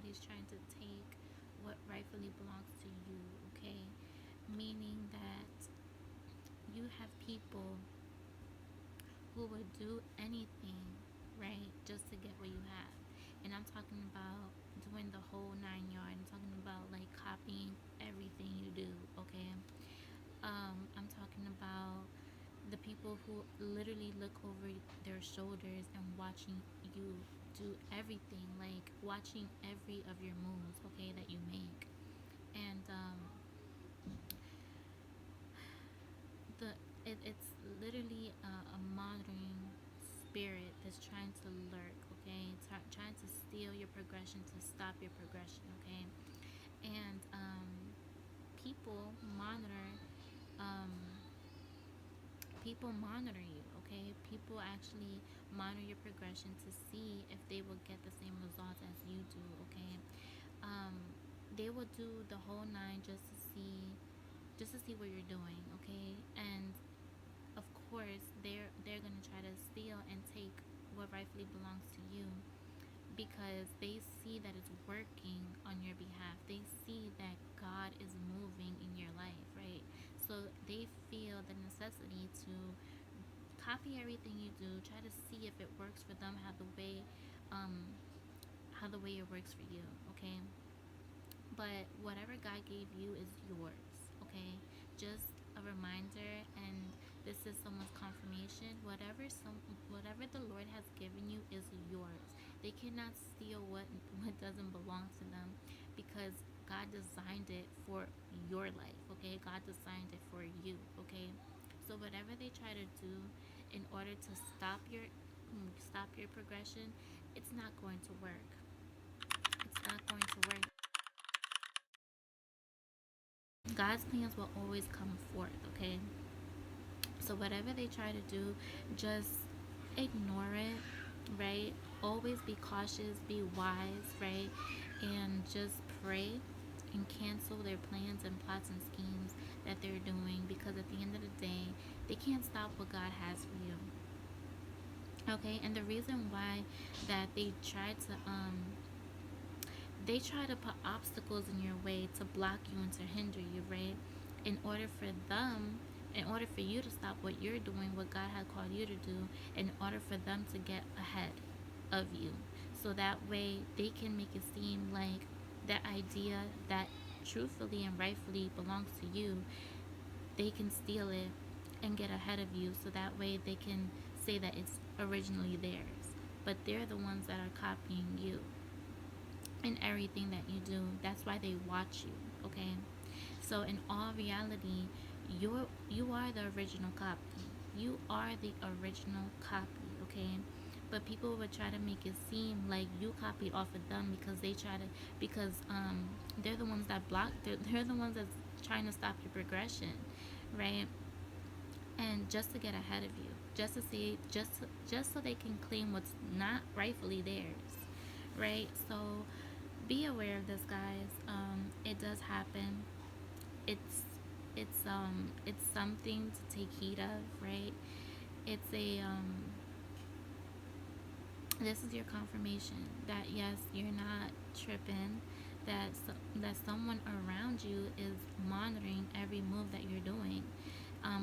he's trying to take what rightfully belongs to you, okay? Meaning that you have people who would do anything, right, just to get what you have. And I'm talking about doing the whole 9 yards. I'm talking about like copying everything you do, okay? I'm talking about the people who literally look over their shoulders and watching you do everything, like watching every of your moves, okay, that you make. And the it's literally a monitoring spirit that's trying to lurk, okay, trying to steal your progression, to stop your progression, okay. And people monitor um, people monitor you, okay. People actually monitor your progression to see if they will get the same results as you do, okay. um, they will do the whole nine just to see what you're doing, okay. And of course they're gonna try to steal and take what rightfully belongs to you, because they see that it's working on your behalf. They see that God is moving in your life, right? So they feel the necessity to copy everything you do, try to see if it works for them, um how the way it works for you, okay? But whatever God gave you is yours, okay? Just a reminder, and this is someone's confirmation. Whatever the Lord has given you is yours. They cannot steal what doesn't belong to them, because God designed it for your life, okay? God designed it for you, okay? So whatever they try to do in order to stop your progression, it's not going to work. It's not going to work. God's plans will always come forth, okay? So whatever they try to do, just ignore it, right? Always be cautious, be wise, right? And just pray and cancel their plans and plots and schemes that they're doing, because at the end of the day, they can't stop what God has for you. Okay? And the reason why that they try to put obstacles in your way to block you and to hinder you, right? In order for them, in order for you to stop what you're doing, what God had called you to do, in order for them to get ahead of you. So that way they can make it seem like that idea that truthfully and rightfully belongs to you, they can steal it and get ahead of you, so that way they can say that it's originally theirs. But they're the ones that are copying you in everything that you do. That's why they watch you, okay? So in all reality, you are the original copy. You are the original copy, okay? But people would try to make it seem like you copied off of them, because they're the ones that block. They're the ones that's trying to stop your progression, right? And just to get ahead of you, just to see, just so they can claim what's not rightfully theirs, right? So be aware of this, guys. It does happen. It's it's something to take heed of, right? It's a This is your confirmation that yes, you're not tripping. That someone around you is monitoring every move that you're doing,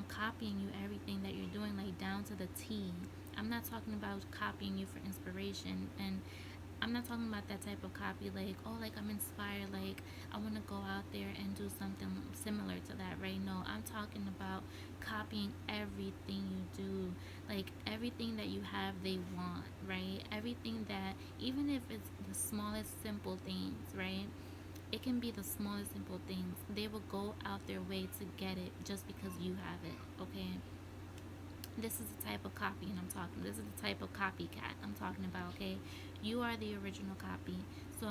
copying you everything that you're doing, like down to the T. I'm not talking about copying you for inspiration, and I'm not talking about that type of copy, like, oh, like I'm inspired, like I want to go out there and do something similar to that, right? No, I'm talking about copying everything you do, like everything that you have, they want, right? Everything that, even if it's the smallest simple things, right? It can be the smallest simple things. They will go out their way to get it just because you have it, okay? This is the type of copying I'm talking. This is the type of copycat I'm talking about, okay? You are the original copy. So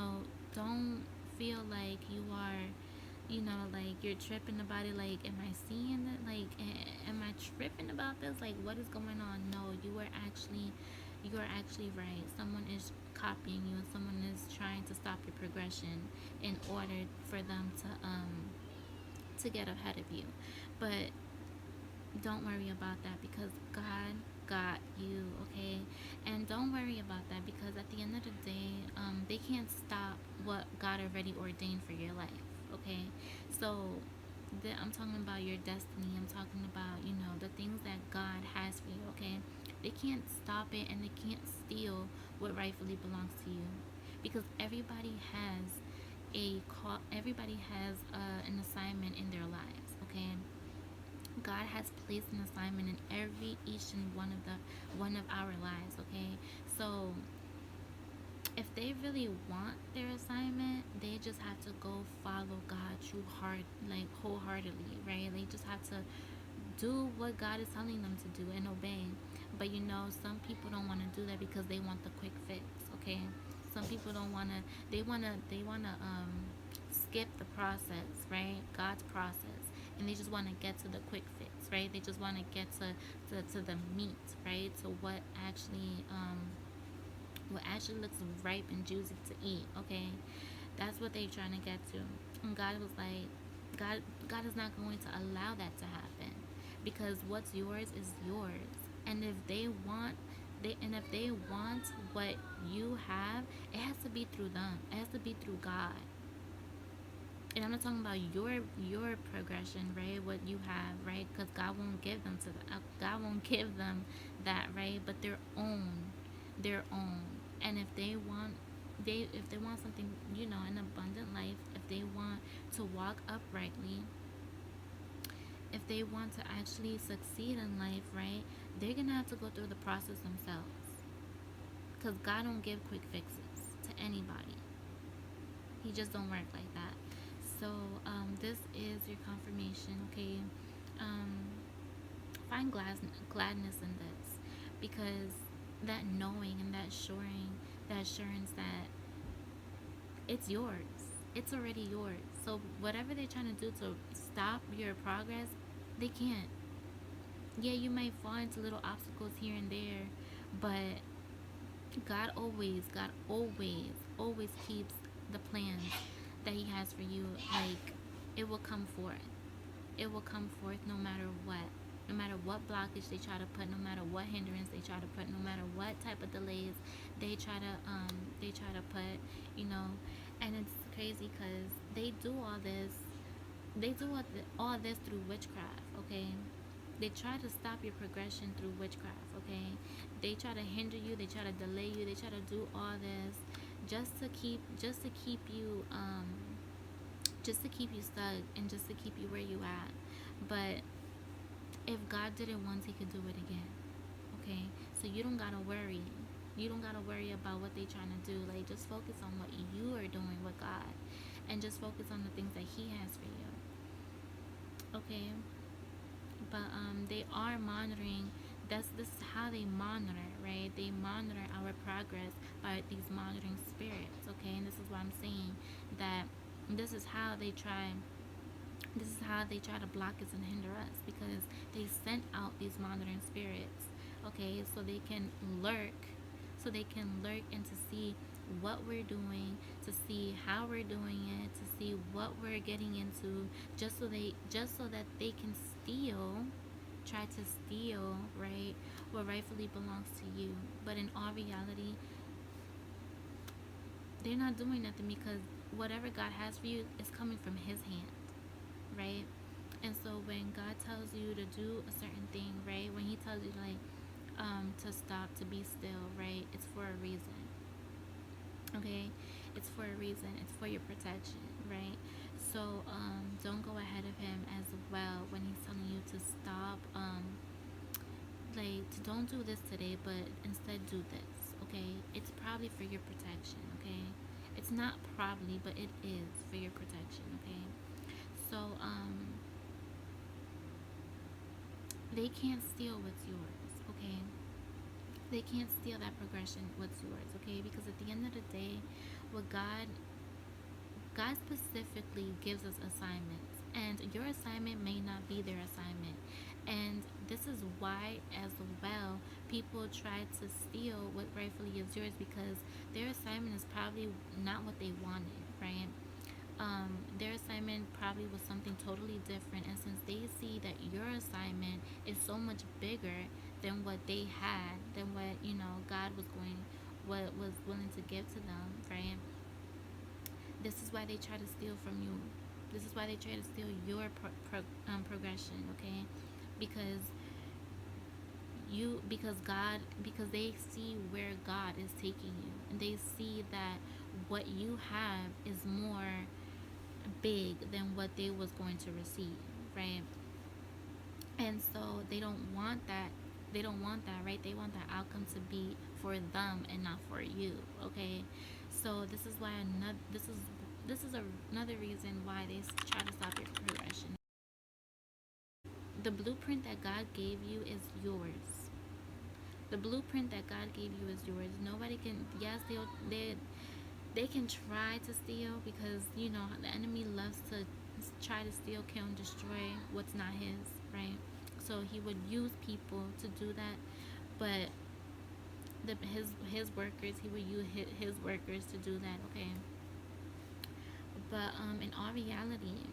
don't feel like you are, like you're tripping about it. Like, am I seeing it? Like, am I tripping about this? Like, what is going on? No, you are actually right. Someone is copying you, and someone is trying to stop your progression in order for them to get ahead of you. But don't worry about that, because God got you, okay? And don't worry about that, because at the end of the day, they can't stop what God already ordained for your life. Okay, so I'm talking about your destiny. I'm talking about, the things that God has for you. Okay, they can't stop it, and they can't steal what rightfully belongs to you, because everybody has a call. Everybody has an assignment in their lives. Okay, God has placed an assignment in each and one of our lives. Okay, so if they really want their assignment, they just have to go follow God wholeheartedly, right? They just have to do what God is telling them to do and obey. But some people don't want to do that because they want the quick fix. Okay, some people don't want to. They wanna skip the process, right? God's process, and they just want to get to the quick fix, right? They just want to get to the meat, right? To what actually looks ripe and juicy to eat. Okay, that's what they're trying to get to. And God was like, God is not going to allow that to happen, because what's yours is yours. And if they want what you have, it has to be through them. It has to be through God. And I'm not talking about your progression, right? What you have, right? Because God won't give them to the God won't give them that, right? But their own. And if they want something, an abundant life, if they want to walk uprightly, if they want to actually succeed in life, right? They're gonna have to go through the process themselves. Because God don't give quick fixes to anybody. He just don't work like that. So this is your confirmation, okay? Um, find gladness in this, because that knowing and that assurance that it's yours. It's already yours. So whatever they're trying to do to stop your progress, they can't. Yeah, you might fall into little obstacles here and there, but God always keeps the plans that He has for you. Like, it will come forth. It will come forth no matter what. No matter what blockage they try to put, no matter what hindrance they try to put, no matter what type of delays they try to put, you know. And it's crazy because they do all this through witchcraft. Okay, they try to stop your progression through witchcraft. Okay, they try to hinder you, they try to delay you, they try to do all this just to keep you stuck, and just to keep you where you at. But if God did it once, He could do it again. Okay, so you don't gotta worry. You don't gotta worry about what they trying to do. Like, just focus on what you are doing with God, and just focus on the things that He has for you. Okay, but they are monitoring. This is how they monitor, right? They monitor our progress by these monitoring spirits. Okay, and this is why I'm saying that this is how they try this is how they try to block us and hinder us, because they sent out these monitoring spirits. Okay, so they can lurk and to see what we're doing, to see how we're doing it, to see what we're getting into, just so that they can try to steal, right, what rightfully belongs to you. But in all reality, they're not doing nothing, because whatever God has for you is coming from His hand, right? And so when God tells you to do a certain thing, right, when He tells you, like, to stop, to be still, right, it's for a reason. Okay, it's for a reason. It's for your protection, right? So don't go ahead of Him as well when He's telling you to stop. Like, don't do this today, but instead do this. Okay, it's probably for your protection. Okay, it's not probably, but it is for your protection. Okay, so they can't steal what's yours. Okay, they can't steal that progression what's yours. Okay, because at the end of the day, what God specifically gives us assignments, and your assignment may not be their assignment. And this is why, as well, people try to steal what rightfully is yours, because their assignment is probably not what they wanted, right? Their assignment probably was something totally different, and since they see that your assignment is so much bigger than what they had, than what God was willing to give to them, right? This is why they try to steal from you. This is why they try to steal your progression, okay? Because because they see where God is taking you, and they see that what you have is more big than what they was going to receive, right? And so they don't want that. They don't want that, right? They want that outcome to be for them and not for you, okay? So this is why this is another reason why they try to stop your progression. The blueprint that God gave you is yours. The blueprint that God gave you is yours. Nobody can. Yes, they can try to steal, because you know the enemy loves to try to steal, kill, and destroy what's not his, right? So he would use people to do that, but his workers, he would use his workers to do that, okay? But in all reality,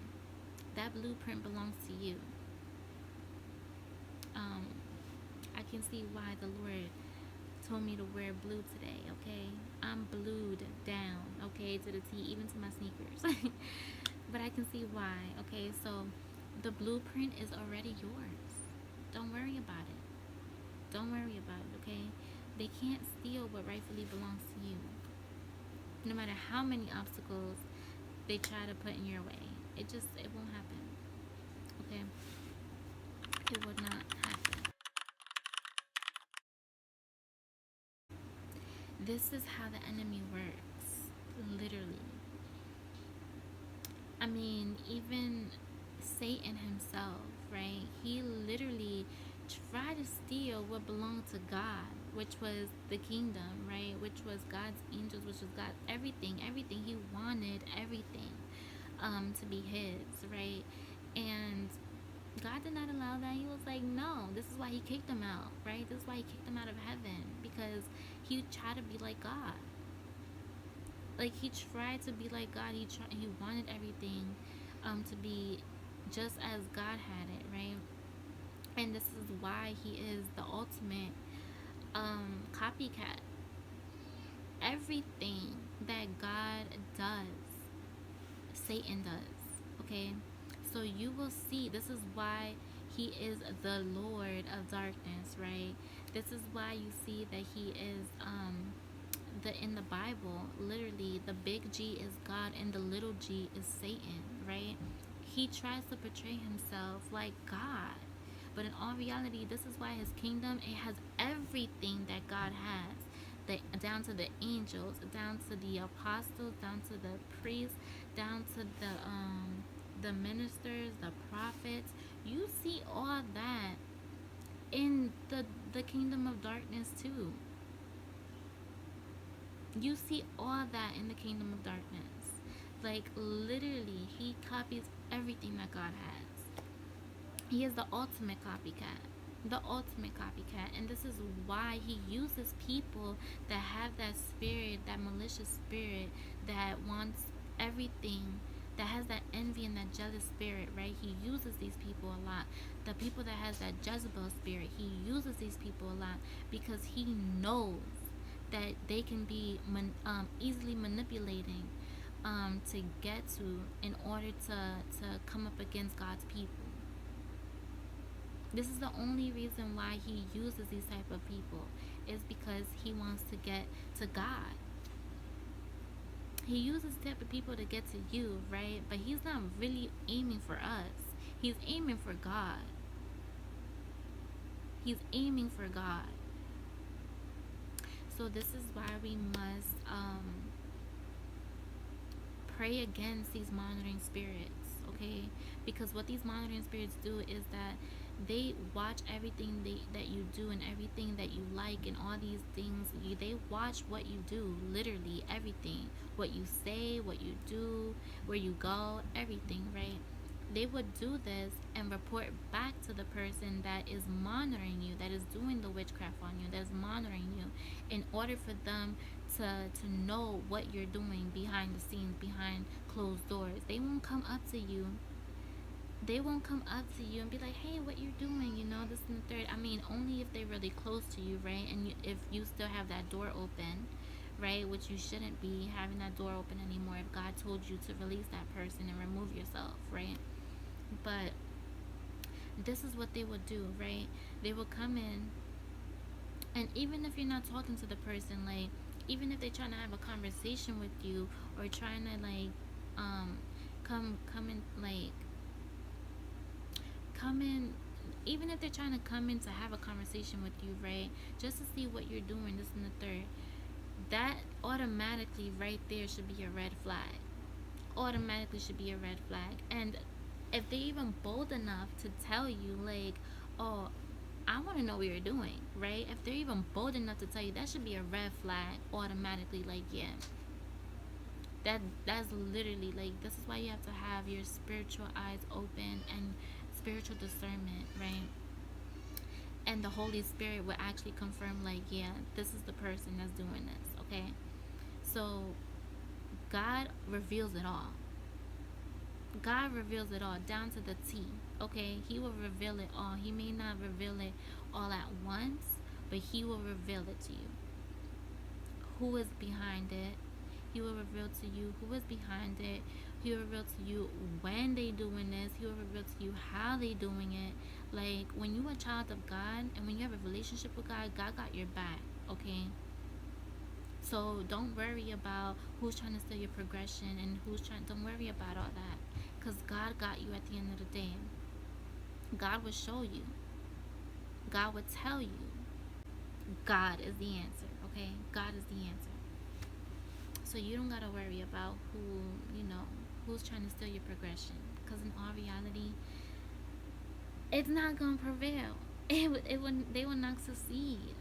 that blueprint belongs to you. Um, I can see why the Lord told me to wear blue today, okay? I'm blued down, okay, to the T, even to my sneakers. But I can see why, okay? So the blueprint is already yours. Don't worry about it. Don't worry about it, okay? They can't steal what rightfully belongs to you. No matter how many obstacles they try to put in your way, it won't happen, okay? It would not happen. This is how the enemy works, literally. I mean, even Satan himself, right? He literally tried to steal what belonged to God, which was the kingdom, right? Which was God's angels, which was God's everything, everything. He wanted everything to be his, right? And God did not allow that. He was like, no, this is why he kicked him out, right? This is why he kicked him out of heaven, because he tried to be like God. Like, he tried to be like God. He wanted everything to be just as God had it, right? And this is why he is the ultimate copycat. Everything that God does, Satan does, okay? So you will see, this is why he is the Lord of darkness, right? This is why you see that he is in the Bible, literally the big G is God and the little g is Satan, right? He tries to portray himself like God, but in all reality, this is why his kingdom, it has everything that God has, down to the angels, down to the apostles, down to the priests, down to the ministers, the prophets. You see all that in the kingdom of darkness too. You see all that in the kingdom of darkness. Like, literally, he copies everything that God has. He is the ultimate copycat. The ultimate copycat. And this is why he uses people that have that spirit, that malicious spirit, that wants everything, that has that envy and that jealous spirit, right? He uses these people a lot. The people that has that Jezebel spirit, he uses these people a lot, because he knows that they can be easily manipulating to get to, in order to come up against God's people. This is the only reason why he uses these type of people, is because he wants to get to God. He uses type of people to get to you, right? But he's not really aiming for us. He's aiming for God. He's aiming for God. So this is why we must pray against these monitoring spirits, okay? Because what these monitoring spirits do is that they watch everything that you do, and everything that you like, and all these things. They watch what you do, literally everything. What you say, what you do, where you go, everything, right? They would do this and report back to the person that is monitoring you, that is doing the witchcraft on you, that is monitoring you, in order for them to know what you're doing behind the scenes, behind closed doors. They won't come up to you. They won't come up to you and be like, hey, what you're doing, this and the third. I mean, only if they're really close to you, right? And if you still have that door open, right? Which you shouldn't be having that door open anymore if God told you to release that person and remove yourself, right? But this is what they would do, right? They would come in, and even if you're not talking to the person, like, even if they're trying to have a conversation with you, or trying to like um come in, like, come in, even if they're trying to come in to have a conversation with you, right, just to see what you're doing, this and the third, that automatically right there should be a red flag. Automatically should be a red flag. And if they even bold enough to tell you, like, oh, I want to know what you're doing, right? If they're even bold enough to tell you, that should be a red flag automatically. Like, yeah, that's literally, like, this is why you have to have your spiritual eyes open and spiritual discernment, right? And the Holy Spirit will actually confirm, like, yeah, this is the person that's doing this, okay? So God reveals it all. God reveals it all down to the T. Okay, He will reveal it all. He may not reveal it all at once, but He will reveal it to you. Who is behind it? He will reveal to you who is behind it. He will reveal to you when they doing this. He will reveal to you how they doing it. Like, when you a child of God and when you have a relationship with God, God got your back. Okay. So don't worry about who's trying to steal your progression and who's trying. Don't worry about all that, because God got you at the end of the day. God will show you. God will tell you. God is the answer. Okay, God is the answer. So you don't gotta worry about who's trying to steal your progression, because in all reality, it's not gonna prevail. They will not succeed.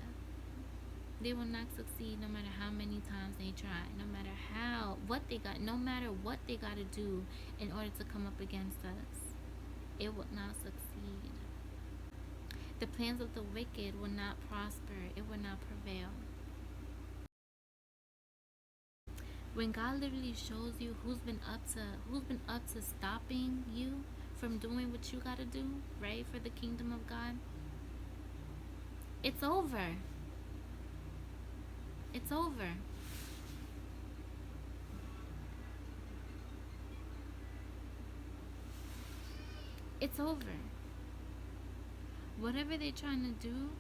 They will not succeed no matter how many times they try, no matter no matter what they gotta do in order to come up against us. It will not succeed. The plans of the wicked will not prosper. It will not prevail. When God literally shows you who's been up to stopping you from doing what you gotta do, right, for the kingdom of God, it's over. It's over. It's over. Whatever they're trying to do,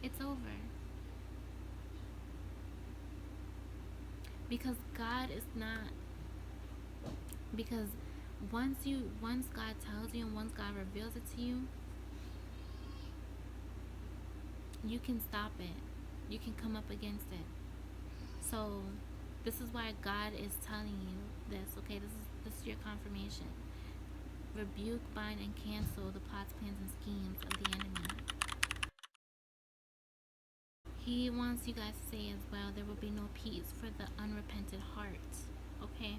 it's over. Because God is not, because once God tells you and once God reveals it to you, you can stop it. You can come up against it. So this is why God is telling you this, okay? This is your confirmation. Rebuke, bind, and cancel the plots, plans, and schemes of the enemy. He wants you guys to say as well, there will be no peace for the unrepentant heart. Okay?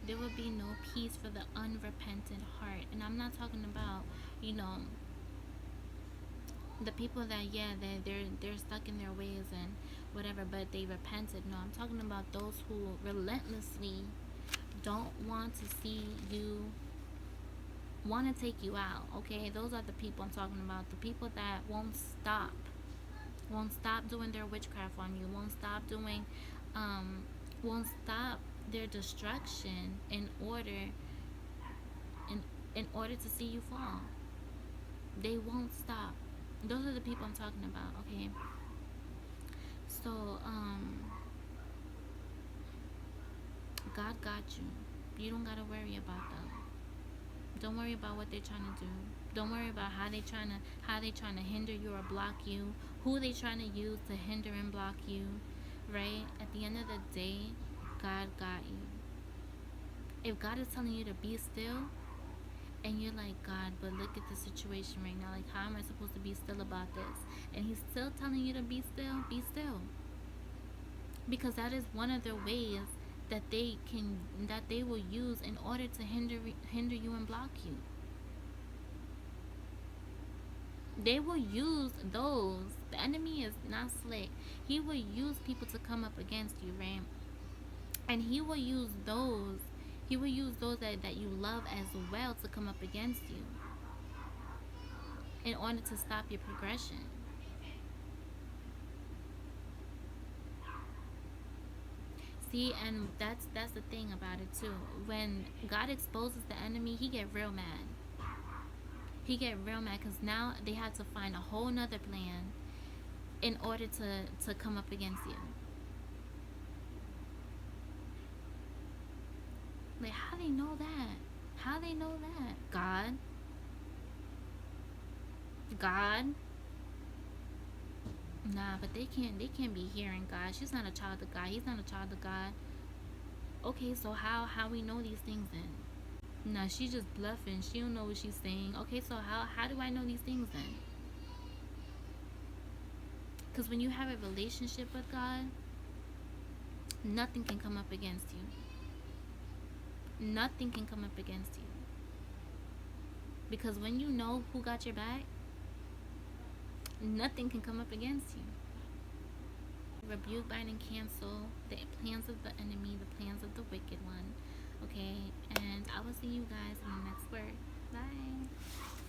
There will be no peace for the unrepentant heart. And I'm not talking about, the people that, yeah, they're stuck in their ways and whatever, but they repented. No, I'm talking about those who relentlessly don't want to see you, want to take you out. Okay, those are the people I'm talking about. The people that won't stop doing their witchcraft on you, um won't stop their destruction in in order to see you fall. They won't stop. Those are the people I'm talking about. Okay, so God got you. You don't gotta worry about them. Don't worry about what they're trying to do. Don't worry about how they trying to hinder you or block you. Who they trying to use to hinder and block you. Right? At the end of the day, God got you. If God is telling you to be still, and you're like, God, but look at the situation right now. Like, how am I supposed to be still about this? And He's still telling you to be still. Be still, because that is one of the ways that they will use in order to hinder you and block you. They will use those. The enemy is not slick. He will use people to come up against you, right? And he will use those. He will use those that you love as well to come up against you in order to stop your progression. See, and that's the thing about it too. When God exposes the enemy, he get real mad. He get real mad because now they had to find a whole nother plan in order to come up against you. Like, how they know that? How they know that? God. Nah, but they can't be hearing God. She's not a child of God. He's not a child of God. Okay, so how we know these things then? Nah, she's just bluffing. She don't know what she's saying. Okay, so how do I know these things then? Because when you have a relationship with God, nothing can come up against you. Nothing can come up against you. Because when you know who got your back, nothing can come up against you. Rebuke, bind, and cancel the plans of the enemy, the plans of the wicked one. Okay, and I will see you guys in the next word. Bye.